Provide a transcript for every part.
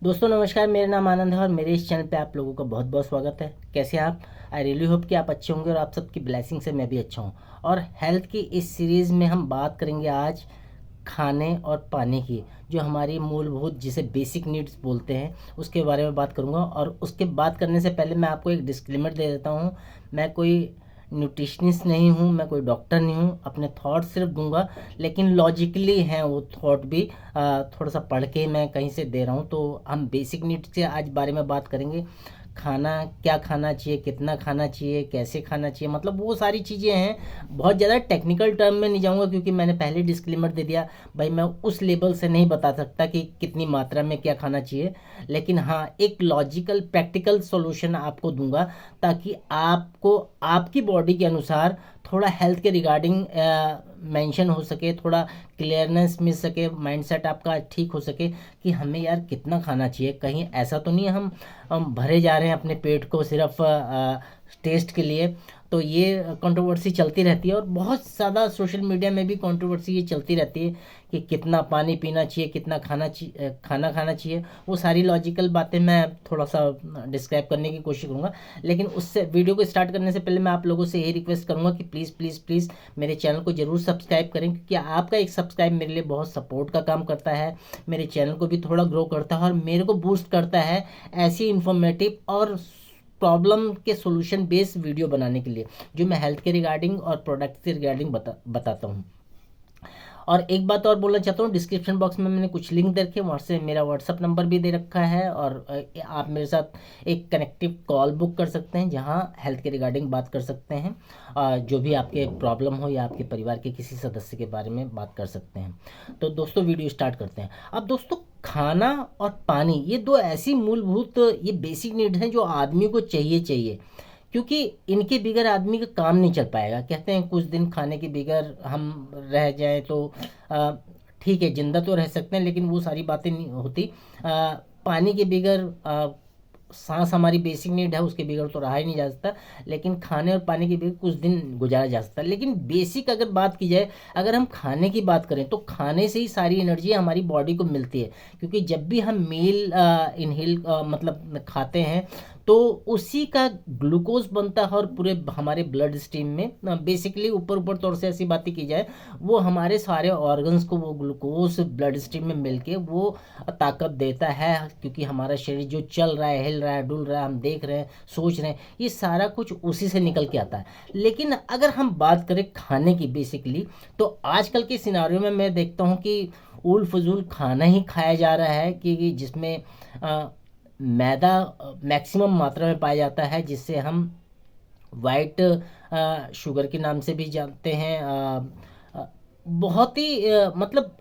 दोस्तों नमस्कार, मेरा नाम आनंद है और मेरे इस चैनल पे आप लोगों का बहुत बहुत स्वागत है। कैसे हैं आप? आई रियली होप कि आप अच्छे होंगे और आप सबकी ब्लेसिंग से मैं भी अच्छा हूँ। और हेल्थ की इस सीरीज़ में हम बात करेंगे आज खाने और पानी की, जो हमारी मूलभूत जिसे बेसिक नीड्स बोलते हैं उसके बारे में बात करूँगा। और उसके बात करने से पहले मैं आपको एक डिस्क्लेमर दे देता हूँ। मैं कोई न्यूट्रिशनिस्ट नहीं हूँ, मैं कोई डॉक्टर नहीं हूँ, अपने थॉट सिर्फ दूंगा, लेकिन लॉजिकली हैं वो थॉट भी। थोड़ा सा पढ़ के मैं कहीं से दे रहा हूँ। तो हम बेसिक नीड्स के आज बारे में बात करेंगे। खाना क्या खाना चाहिए, कितना खाना चाहिए, कैसे खाना चाहिए, मतलब वो सारी चीज़ें हैं। बहुत ज़्यादा टेक्निकल टर्म में नहीं जाऊँगा क्योंकि मैंने पहले डिस्क्लेमर दे दिया। भाई मैं उस लेवल से नहीं बता सकता कि कितनी मात्रा में क्या खाना चाहिए, लेकिन हाँ एक लॉजिकल प्रैक्टिकल सॉल्यूशन आपको दूंगा ताकि आपको आपकी बॉडी के अनुसार थोड़ा हेल्थ के रिगार्डिंग मेंशन हो सके, थोड़ा क्लियरनेस मिल सके, माइंडसेट आपका ठीक हो सके कि हमें यार कितना खाना चाहिए। कहीं ऐसा तो नहीं है हम भरे जा रहे हैं अपने पेट को सिर्फ टेस्ट के लिए। तो ये कंट्रोवर्सी चलती रहती है और बहुत ज़्यादा सोशल मीडिया में भी कंट्रोवर्सी ये चलती रहती है कि कितना पानी पीना चाहिए, कितना खाना खाना चाहिए। वो सारी लॉजिकल बातें मैं थोड़ा सा डिस्क्राइब करने की कोशिश करूँगा। लेकिन उससे वीडियो को स्टार्ट करने से पहले मैं आप लोगों से यही रिक्वेस्ट करूँगा कि प्लीज़ प्लीज़ प्लीज़ मेरे चैनल को ज़रूर सब्सक्राइब करें, क्योंकि आपका एक सब्सक्राइब मेरे लिए बहुत सपोर्ट का काम करता है, मेरे चैनल को भी थोड़ा ग्रो करता है और मेरे को बूस्ट करता है ऐसी इन्फॉर्मेटिव और प्रॉब्लम के सोल्यूशन बेस्ड वीडियो बनाने के लिए, जो मैं हेल्थ के रिगार्डिंग और प्रोडक्ट के रिगार्डिंग बताता हूँ। और एक बात और बोलना चाहता हूँ, डिस्क्रिप्शन बॉक्स में मैंने कुछ लिंक दे रखे हैं, वहाँ से मेरा व्हाट्सअप नंबर भी दे रखा है और आप मेरे साथ एक कनेक्टिव कॉल बुक कर सकते हैं जहाँ हेल्थ के रिगार्डिंग बात कर सकते हैं। जो भी आपके प्रॉब्लम हो या आपके परिवार के किसी सदस्य के बारे में बात कर सकते हैं। तो दोस्तों वीडियो स्टार्ट करते हैं। अब दोस्तों, खाना और पानी ये दो ऐसी मूलभूत ये बेसिक नीड हैं जो आदमी को चाहिए चाहिए, क्योंकि इनके बिगर आदमी का काम नहीं चल पाएगा। कहते हैं कुछ दिन खाने के बिगर हम रह जाएं तो अ, ठीक है, जिंदा तो रह सकते हैं, लेकिन वो सारी बातें नहीं होती। पानी के बिगर सांस हमारी बेसिक नीड है, उसके बिगड़ तो रहा ही नहीं जा सकता, लेकिन खाने और पानी के बिगड़ कुछ दिन गुजारा जा सकता है। लेकिन बेसिक अगर बात की जाए, अगर हम खाने की बात करें तो खाने से ही सारी एनर्जी हमारी बॉडी को मिलती है, क्योंकि जब भी हम मील इनहेल मतलब खाते हैं तो उसी का ग्लूकोज बनता है और पूरे हमारे ब्लड स्ट्रीम में बेसिकली ऊपर ऊपर तौर से ऐसी बातें की जाए, वो हमारे सारे ऑर्गन्स को वो ग्लूकोज ब्लड स्ट्रीम में मिलके वो ताकत देता है। क्योंकि हमारा शरीर जो चल रहा है, हिल रहा है, डुल रहा है, हम देख रहे हैं, सोच रहे हैं, ये सारा कुछ उसी से निकल के आता है। लेकिन अगर हम बात करें खाने की बेसिकली, तो आजकल के सिनारियों में मैं देखता हूँ कि उल फजूल खाना ही खाया जा रहा है कि जिसमें मैदा मैक्सिमम मात्रा में पाया जाता है, जिससे हम वाइट शुगर के नाम से भी जानते हैं। बहुत ही मतलब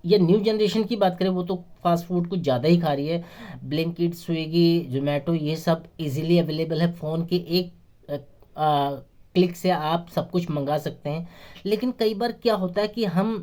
ये न्यू जनरेशन की बात करें, वो तो फास्ट फूड कुछ ज़्यादा ही खा रही है। ब्लिंकिट, स्विगी, जोमेटो ये सब इजीली अवेलेबल है। फ़ोन के एक क्लिक से आप सब कुछ मंगा सकते हैं। लेकिन कई बार क्या होता है कि हम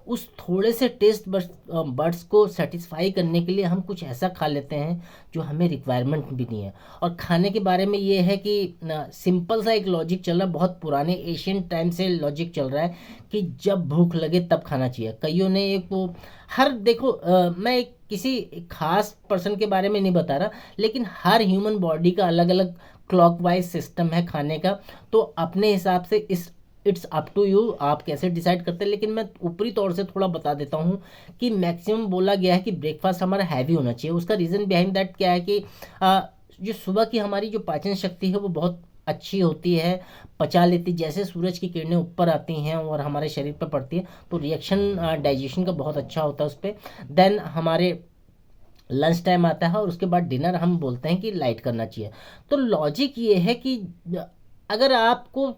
उस थोड़े से टेस्ट बर्ड्स को सेटिस्फाई करने के लिए हम कुछ ऐसा खा लेते हैं जो हमें रिक्वायरमेंट भी नहीं है। और खाने के बारे में ये है कि सिंपल सा एक लॉजिक चल रहा है, बहुत पुराने एशियन टाइम से लॉजिक चल रहा है कि जब भूख लगे तब खाना चाहिए। कईयों ने एक वो हर देखो मैं एक किसी खास पर्सन के बारे में नहीं बता रहा, लेकिन हर ह्यूमन बॉडी का अलग अलग क्लॉकवाइज सिस्टम है खाने का। तो अपने हिसाब से इस इट्स अप टू यू, आप कैसे डिसाइड करते हैं। लेकिन मैं ऊपरी तौर से थोड़ा बता देता हूँ कि मैक्सिमम बोला गया है कि ब्रेकफास्ट हमारा हैवी होना चाहिए। उसका रीज़न बिहाइंड दैट क्या है कि जो सुबह की हमारी जो पाचन शक्ति है वो बहुत अच्छी होती है, पचा लेती। जैसे सूरज की किरणें ऊपर आती हैं और हमारे शरीर पर पड़ती है तो रिएक्शन डाइजेशन का बहुत अच्छा होता है उस पर। देन हमारे लंच टाइम आता है और उसके बाद डिनर हम बोलते हैं कि लाइट करना चाहिए। तो लॉजिक ये है कि अगर आपको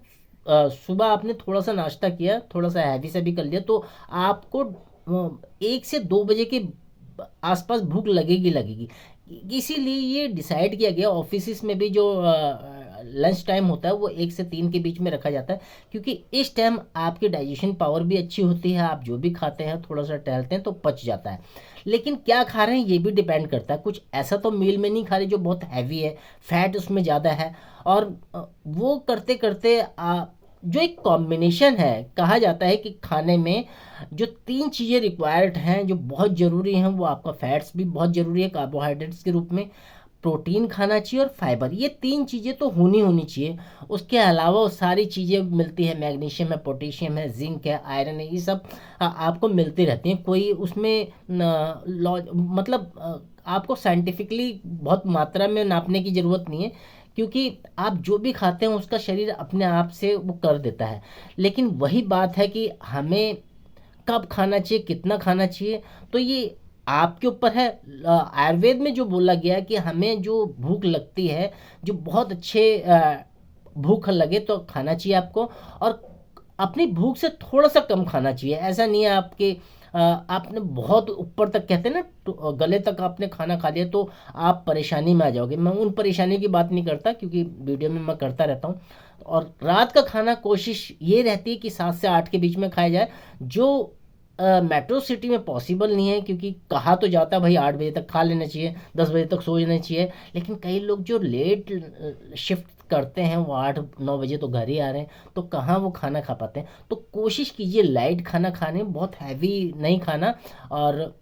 सुबह आपने थोड़ा सा नाश्ता किया, थोड़ा सा हैवी से भी कर लिया, तो आपको 1 से 2 बजे के आसपास भूख लगेगी लगेगी। इसीलिए ये डिसाइड किया गया, ऑफिस में भी जो लंच टाइम होता है वो 1 से 3 के बीच में रखा जाता है, क्योंकि इस टाइम आपकी डाइजेशन पावर भी अच्छी होती है। आप जो भी खाते हैं थोड़ा सा टहलते हैं तो पच जाता है। लेकिन क्या खा रहे हैं ये भी डिपेंड करता है। कुछ ऐसा तो मील में नहीं खा रहे जो बहुत हैवी है, फैट उसमें ज़्यादा है। और वो करते करते जो एक कॉम्बिनेशन है, कहा जाता है कि खाने में जो 3 चीज़ें रिक्वायर्ड हैं जो बहुत ज़रूरी हैं, वो आपका फैट्स भी बहुत ज़रूरी है कार्बोहाइड्रेट्स के रूप में, प्रोटीन खाना चाहिए और फाइबर, ये 3 चीज़ें तो होनी होनी चाहिए। उसके अलावा वो सारी चीज़ें मिलती है, मैग्नीशियम है, पोटेशियम है, जिंक है, आयरन है, ये सब आपको मिलती रहती हैं। कोई उसमें मतलब आपको साइंटिफिकली बहुत मात्रा में नापने की ज़रूरत नहीं है, क्योंकि आप जो भी खाते हैं उसका शरीर अपने आप से वो कर देता है। लेकिन वही बात है कि हमें कब खाना चाहिए, कितना खाना चाहिए, तो ये आपके ऊपर है। आयुर्वेद में जो बोला गया है कि हमें जो भूख लगती है, जो बहुत अच्छे भूख लगे तो खाना चाहिए आपको, और अपनी भूख से थोड़ा सा कम खाना चाहिए। ऐसा नहीं है आपके आपने बहुत ऊपर तक, कहते हैं ना, तो गले तक आपने खाना खा लिया तो आप परेशानी में आ जाओगे। मैं उन परेशानियों की बात नहीं करता, क्योंकि वीडियो में मैं करता रहता हूँ। और रात का खाना कोशिश ये रहती है कि 7 से 8 के बीच में खाया जाए, जो मेट्रो सिटी में पॉसिबल नहीं है, क्योंकि कहा तो जाता है भाई 8 बजे तक खा लेना चाहिए, 10 बजे तक सो जाना चाहिए। लेकिन कई लोग जो लेट शिफ्ट करते हैं वो 8-9 बजे तो घर ही आ रहे हैं, तो कहाँ वो खाना खा पाते हैं। तो कोशिश कीजिए लाइट खाना खाने, बहुत हैवी नहीं खाना। और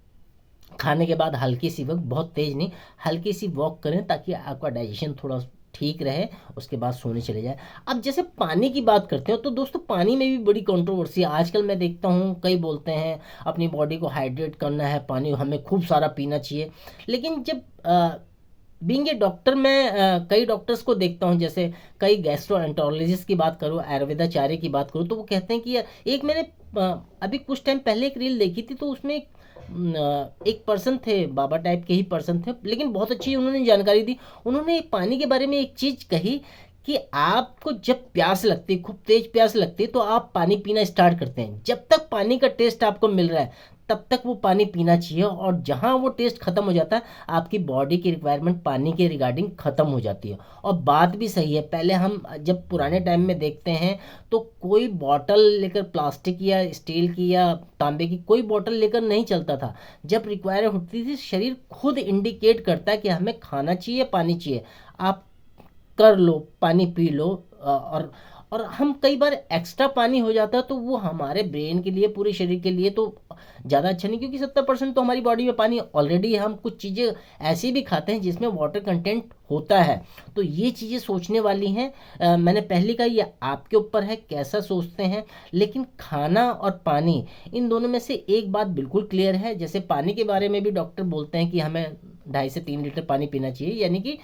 खाने के बाद हल्की सी वॉक, बहुत तेज़ नहीं, हल्की सी वॉक करें ताकि आपका डाइजेशन थोड़ा ठीक रहे। उसके बाद सोने चले जाए। अब जैसे पानी की बात करते हैं, तो दोस्तों पानी में भी बड़ी कंट्रोवर्सी है। आजकल मैं देखता हूँ कई बोलते हैं अपनी बॉडी को हाइड्रेट करना है, पानी हमें खूब सारा पीना चाहिए। लेकिन जब बीइंग ए डॉक्टर, मैं कई डॉक्टर्स को देखता हूँ, जैसे कई गैस्ट्रोएंटरोलॉजिस्ट की बात करूँ, आयुर्वेदाचार्य की बात करूँ, तो वो कहते हैं कि यार, एक मैंने अभी कुछ टाइम पहले एक रील देखी थी, तो उसमें एक पर्सन थे, बाबा टाइप के ही पर्सन थे, लेकिन बहुत अच्छी उन्होंने जानकारी दी। उन्होंने पानी के बारे में एक चीज़ कही कि आपको जब प्यास लगती है, खूब तेज प्यास लगती है, तो आप पानी पीना स्टार्ट करते हैं। जब तक पानी का टेस्ट आपको मिल रहा है तब तक वो पानी पीना चाहिए, और जहाँ वो टेस्ट खत्म हो जाता है, आपकी बॉडी की रिक्वायरमेंट पानी के रिगार्डिंग खत्म हो जाती है। और बात भी सही है। पहले हम जब पुराने टाइम में देखते हैं, तो कोई बॉटल लेकर, प्लास्टिक या स्टील की या तांबे की कोई बॉटल लेकर नहीं चलता था। जब रिक्वायर होती थी, शरीर खुद इंडिकेट करता है कि हमें खाना चाहिए, पानी चाहिए, आप कर लो, पानी पी लो। और हम कई बार एक्स्ट्रा पानी हो जाता है, तो वो हमारे ब्रेन के लिए, पूरे शरीर के लिए तो ज़्यादा अच्छा नहीं, क्योंकि 70% तो हमारी बॉडी में पानी ऑलरेडी है। हम कुछ चीज़ें ऐसी भी खाते हैं जिसमें वाटर कंटेंट होता है, तो ये चीज़ें सोचने वाली हैं। मैंने पहले कहा, ये आपके ऊपर है कैसा सोचते हैं। लेकिन खाना और पानी, इन दोनों में से एक बात बिल्कुल क्लियर है। जैसे पानी के बारे में भी डॉक्टर बोलते हैं कि हमें 2.5 से 3 लीटर पानी पीना चाहिए, यानी कि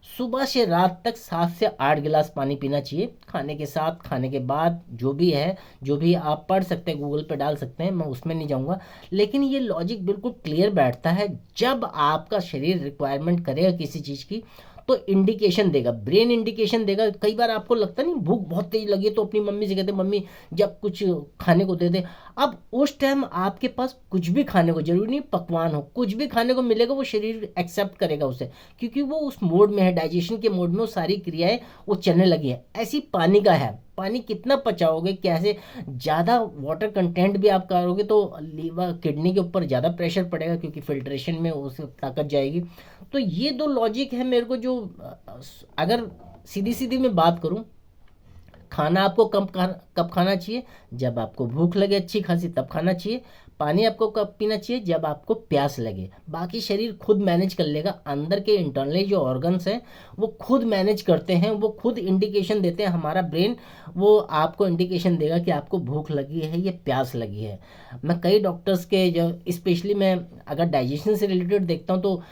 सुबह से रात तक 7 से 8 गिलास पानी पीना चाहिए। खाने के साथ, खाने के बाद, जो भी है, जो भी आप पढ़ सकते हैं, गूगल पे डाल सकते हैं, मैं उसमें नहीं जाऊंगा। लेकिन ये लॉजिक बिल्कुल क्लियर बैठता है। जब आपका शरीर रिक्वायरमेंट करेगा किसी चीज़ की, तो इंडिकेशन देगा, ब्रेन इंडिकेशन देगा। कई बार आपको लगता नहीं, भूख बहुत तेज लगी है, तो अपनी मम्मी से कहते, मम्मी जब कुछ खाने को दे दे। अब उस टाइम आपके पास कुछ भी खाने को, जरूरी नहीं पकवान हो, कुछ भी खाने को मिलेगा, वो शरीर एक्सेप्ट करेगा उसे, क्योंकि वो उस मोड में है, डाइजेशन के मोड में, वो सारी क्रियाएं वो चलने लगी है। ऐसी पानी का है। पानी कितना पचाओगे, कैसे, ज़्यादा वाटर कंटेंट भी आप करोगे तो लीवर, किडनी के ऊपर ज़्यादा प्रेशर पड़ेगा, क्योंकि फिल्ट्रेशन में उससे ताकत जाएगी। तो ये दो लॉजिक है मेरे को, जो अगर सीधी सीधी मैं बात करूं, खाना आपको कब खाना चाहिए, जब आपको भूख लगे अच्छी खासी, तब खाना चाहिए। पानी आपको कब पीना चाहिए, जब आपको प्यास लगे। बाकी शरीर खुद मैनेज कर लेगा। अंदर के इंटरनली जो ऑर्गन्स हैं, वो खुद मैनेज करते हैं, वो खुद इंडिकेशन देते हैं। हमारा ब्रेन वो आपको इंडिकेशन देगा कि आपको भूख लगी है या प्यास लगी है। मैं कई डॉक्टर्स के, जो स्पेशली मैं अगर डाइजेशन से रिलेटेड देखता हूँ, तो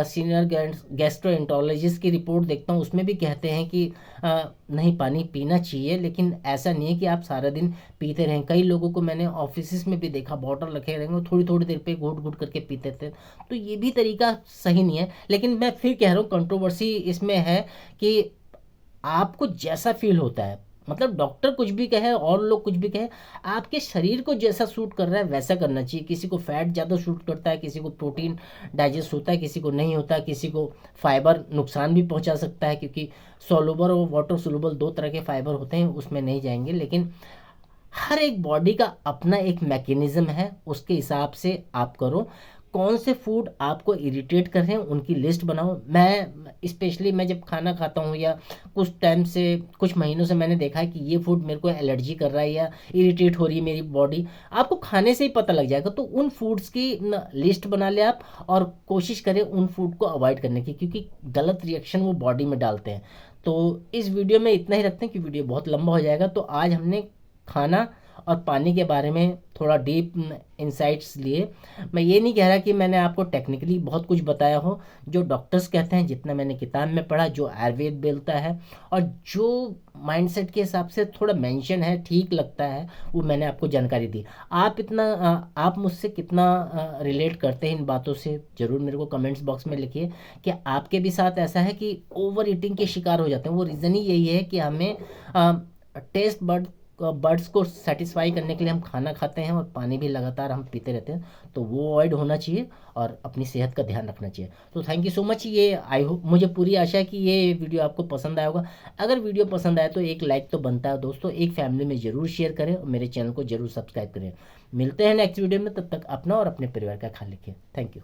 सीनियर गैस्ट्रोएंटरोलॉजिस्ट की रिपोर्ट देखता हूँ, उसमें भी कहते हैं कि नहीं, पानी पीना चाहिए, लेकिन ऐसा नहीं है कि आप सारा दिन पीते रहें। कई लोगों को मैंने ऑफिस में भी देखा, बॉटल रखे रहेंगे, थोड़ी थोड़ी देर पे घूट घूट करके पीते थे। तो ये भी तरीका सही नहीं है। लेकिन मैं फिर कह रहा हूँ, कंट्रोवर्सी इसमें है कि आपको जैसा फील होता है, मतलब डॉक्टर कुछ भी कहे और लोग कुछ भी कहे, आपके शरीर को जैसा सूट कर रहा है वैसा करना चाहिए। किसी को फैट ज़्यादा सूट करता है, किसी को प्रोटीन डाइजेस्ट होता है, किसी को नहीं होता, किसी को फाइबर नुकसान भी पहुंचा सकता है, क्योंकि सोलुबल और वाटर सोलुबल 2 तरह के फाइबर होते हैं, उसमें नहीं जाएंगे। लेकिन हर एक बॉडी का अपना एक मैकेनिज्म है, उसके हिसाब से आप करो। कौन से फूड आपको इरिटेट कर रहे हैं उनकी लिस्ट बनाओ। मैं स्पेशली मैं जब खाना खाता हूँ या कुछ टाइम से कुछ महीनों से मैंने देखा है कि ये फूड मेरे को एलर्जी कर रहा है या इरिटेट हो रही है मेरी बॉडी, आपको खाने से ही पता लग जाएगा। तो उन फूड्स की लिस्ट बना ले आप और कोशिश करें उन फूड को अवॉइड करने की, क्योंकि गलत रिएक्शन वो बॉडी में डालते हैं। तो इस वीडियो में इतना ही रखते हैं कि वीडियो बहुत लंबा हो जाएगा। तो आज हमने खाना और पानी के बारे में थोड़ा डीप इंसाइट्स लिए। मैं ये नहीं कह रहा कि मैंने आपको टेक्निकली बहुत कुछ बताया हो, जो डॉक्टर्स कहते हैं, जितना मैंने किताब में पढ़ा, जो आयुर्वेद बोलता है और जो माइंडसेट के हिसाब से थोड़ा मेंशन है, ठीक लगता है, वो मैंने आपको जानकारी दी। आप मुझसे कितना रिलेट करते हैं इन बातों से, ज़रूर मेरे को कमेंट्स बॉक्स में लिखिए कि आपके भी साथ ऐसा है कि ओवर ईटिंग के शिकार हो जाते हैं। वो रीज़न ही यही है कि हमें टेस्ट बर्ड्स को सेटिस्फाई करने के लिए हम खाना खाते हैं और पानी भी लगातार हम पीते रहते हैं। तो वो अवॉइड होना चाहिए और अपनी सेहत का ध्यान रखना चाहिए। तो थैंक यू सो मच। ये आई होप, मुझे पूरी आशा है कि ये वीडियो आपको पसंद आया होगा। अगर वीडियो पसंद आया तो एक लाइक तो बनता है दोस्तों, एक फैमिली में ज़रूर शेयर करें और मेरे चैनल को ज़रूर सब्सक्राइब करें। मिलते हैं नेक्स्ट वीडियो में, तब तक अपना और अपने परिवार का ख्याल रखिए। Thank you.